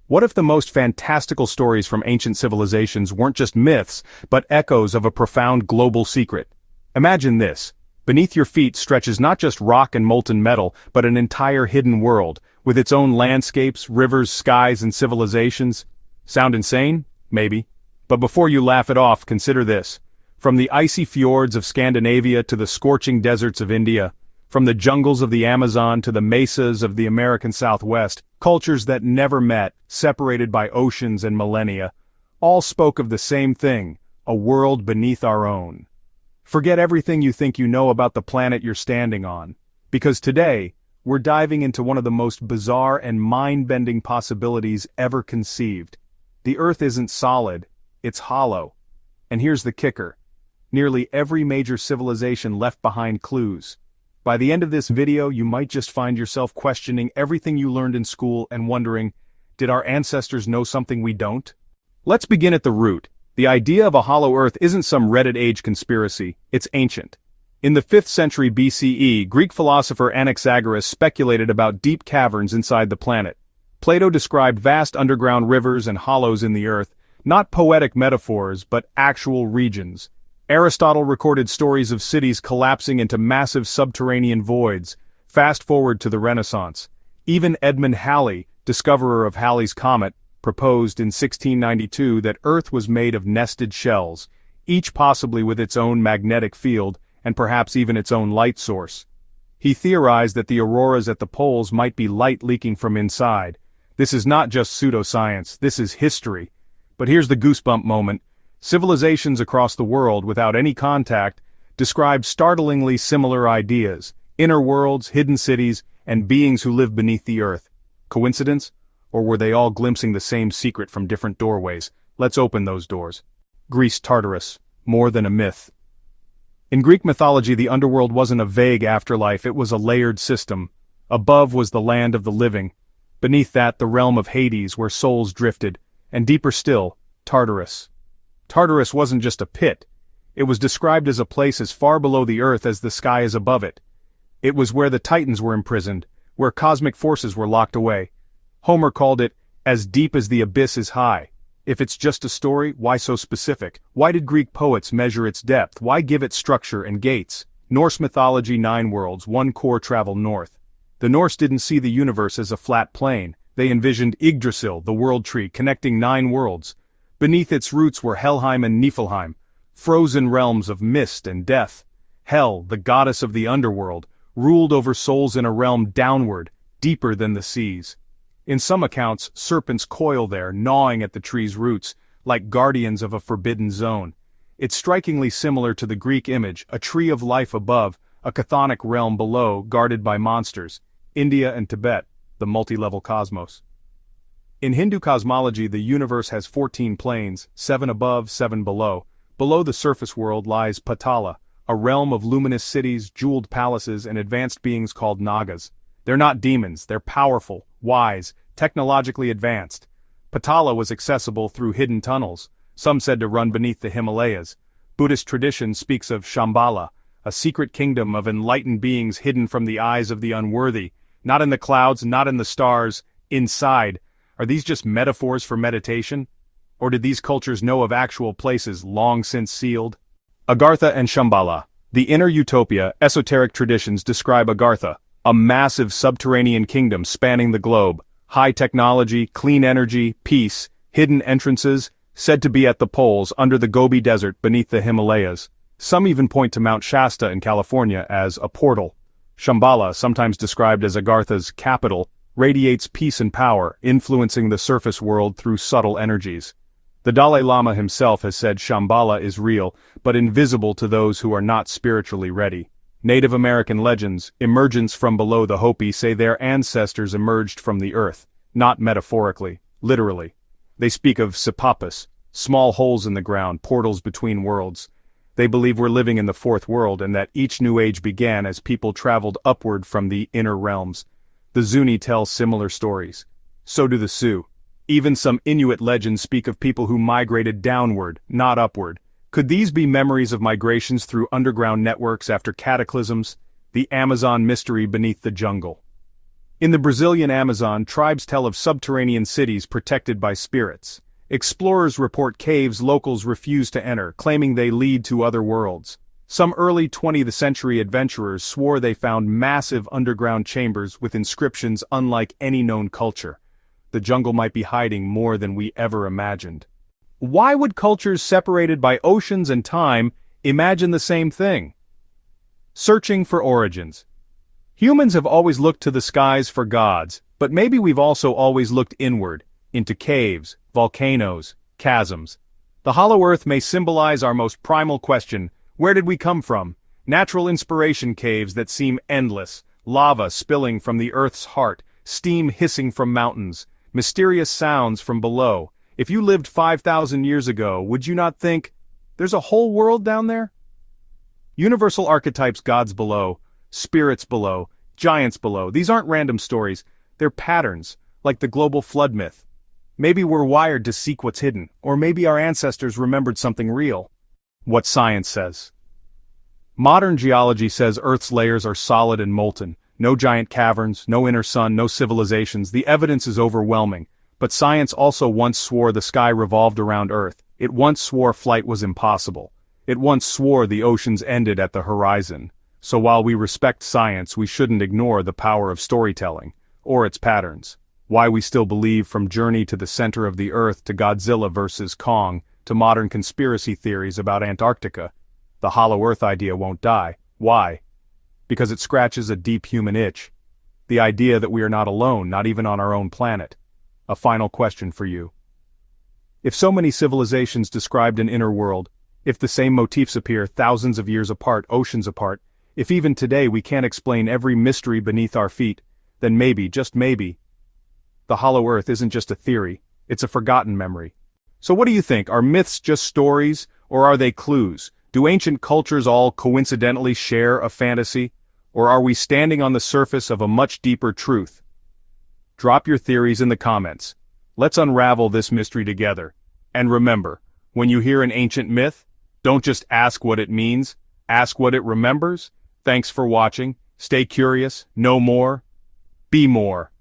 What if the most fantastical stories from ancient civilizations weren't just myths, but echoes of a profound global secret? Imagine this. Beneath your feet stretches not just rock and molten metal, but an entire hidden world, with its own landscapes, rivers, skies, and civilizations. Sound insane? Maybe. But before you laugh it off, consider this. From the icy fjords of Scandinavia to the scorching deserts of India, from the jungles of the Amazon to the mesas of the American Southwest, cultures that never met, separated by oceans and millennia, all spoke of the same thing, a world beneath our own. Forget everything you think you know about the planet you're standing on, because today, we're diving into one of the most bizarre and mind-bending possibilities ever conceived. The Earth isn't solid, it's hollow. And here's the kicker. Nearly every major civilization left behind clues. By the end of this video, you might just find yourself questioning everything you learned in school and wondering, did our ancestors know something we don't? Let's begin at the root. The idea of a hollow Earth isn't some Reddit age conspiracy, it's ancient. In the 5th century BCE, Greek philosopher Anaxagoras speculated about deep caverns inside the planet. Plato described vast underground rivers and hollows in the Earth, not poetic metaphors, but actual regions. Aristotle recorded stories of cities collapsing into massive subterranean voids. Fast forward to the Renaissance. Even Edmund Halley, discoverer of Halley's Comet, proposed in 1692 that Earth was made of nested shells, each possibly with its own magnetic field, and perhaps even its own light source. He theorized that the auroras at the poles might be light leaking from inside. This is not just pseudoscience, this is history. But here's the goosebump moment. Civilizations across the world, without any contact, describe startlingly similar ideas, inner worlds, hidden cities, and beings who live beneath the Earth. Coincidence? Or were they all glimpsing the same secret from different doorways? Let's open those doors. Greece Tartarus, more than a myth. In Greek mythology, the underworld wasn't a vague afterlife, it was a layered system. Above was the land of the living. Beneath that, the realm of Hades, where souls drifted. And deeper still, Tartarus. Tartarus wasn't just a pit. It was described as a place as far below the earth as the sky is above it. It was where the Titans were imprisoned, where cosmic forces were locked away. Homer called it, as deep as the abyss is high. If it's just a story, why so specific? Why did Greek poets measure its depth? Why give it structure and gates? Norse mythology, 9 worlds, one core travel north. The Norse didn't see the universe as a flat plane. They envisioned Yggdrasil, the world tree, connecting 9 worlds. Beneath its roots were Helheim and Niflheim, frozen realms of mist and death. Hel, the goddess of the underworld, ruled over souls in a realm downward, deeper than the seas. In some accounts, serpents coil there, gnawing at the tree's roots, like guardians of a forbidden zone. It's strikingly similar to the Greek image, a tree of life above, a chthonic realm below, guarded by monsters. India and Tibet, the multi-level cosmos. In Hindu cosmology, the universe has 14 planes, 7 above, 7 below. Below the surface world lies Patala, a realm of luminous cities, jeweled palaces, and advanced beings called Nagas. They're not demons, they're powerful, wise, technologically advanced. Patala was accessible through hidden tunnels, some said to run beneath the Himalayas. Buddhist tradition speaks of Shambhala, a secret kingdom of enlightened beings hidden from the eyes of the unworthy, not in the clouds, not in the stars, inside. Are these just metaphors for meditation? Or did these cultures know of actual places long since sealed? Agartha and Shambhala. The inner utopia, esoteric traditions describe Agartha, a massive subterranean kingdom spanning the globe. High technology, clean energy, peace, hidden entrances, said to be at the poles under the Gobi Desert beneath the Himalayas. Some even point to Mount Shasta in California as a portal. Shambhala, sometimes described as Agartha's capital, radiates peace and power, influencing the surface world through subtle energies. The Dalai Lama himself has said Shambhala is real, but invisible to those who are not spiritually ready. Native American legends, emergence from below the Hopi, say their ancestors emerged from the earth, not metaphorically, literally. They speak of Sipapas, small holes in the ground, portals between worlds. They believe we're living in the fourth world and that each new age began as people traveled upward from the inner realms. The Zuni tell similar stories. So do the Sioux. Even some Inuit legends speak of people who migrated downward, not upward. Could these be memories of migrations through underground networks after cataclysms? The Amazon mystery beneath the jungle. In the Brazilian Amazon, tribes tell of subterranean cities protected by spirits. Explorers report caves locals refuse to enter, claiming they lead to other worlds. Some early 20th century adventurers swore they found massive underground chambers with inscriptions unlike any known culture. The jungle might be hiding more than we ever imagined. Why would cultures separated by oceans and time imagine the same thing? Searching for origins. Humans have always looked to the skies for gods, but maybe we've also always looked inward, into caves, volcanoes, chasms. The hollow earth may symbolize our most primal question: where did we come from? Natural inspiration caves that seem endless, lava spilling from the earth's heart, steam hissing from mountains, mysterious sounds from below. If you lived 5,000 years ago, would you not think, there's a whole world down there? Universal archetypes: gods below, spirits below, giants below. These aren't random stories, they're patterns, like the global flood myth. Maybe we're wired to seek what's hidden, or maybe our ancestors remembered something real. What science says. Modern geology says Earth's layers are solid and molten. No giant caverns, no inner sun, no civilizations. The evidence is overwhelming. But science also once swore the sky revolved around Earth. It once swore flight was impossible. It once swore the oceans ended at the horizon. So while we respect science, we shouldn't ignore the power of storytelling, or its patterns. Why we still believe, from Journey to the Center of the Earth to Godzilla vs. Kong, to modern conspiracy theories about Antarctica. The hollow earth idea won't die. Why? Because it scratches a deep human itch. The idea that we are not alone, not even on our own planet. A final question for you. If so many civilizations described an inner world, if the same motifs appear thousands of years apart, oceans apart, if even today we can't explain every mystery beneath our feet, then maybe, just maybe, the hollow earth isn't just a theory, it's a forgotten memory. So what do you think? Are myths just stories, or are they clues? Do ancient cultures all coincidentally share a fantasy? Or are we standing on the surface of a much deeper truth? Drop your theories in the comments. Let's unravel this mystery together. And remember, when you hear an ancient myth, don't just ask what it means, ask what it remembers. Thanks for watching. Stay curious, know more, be more.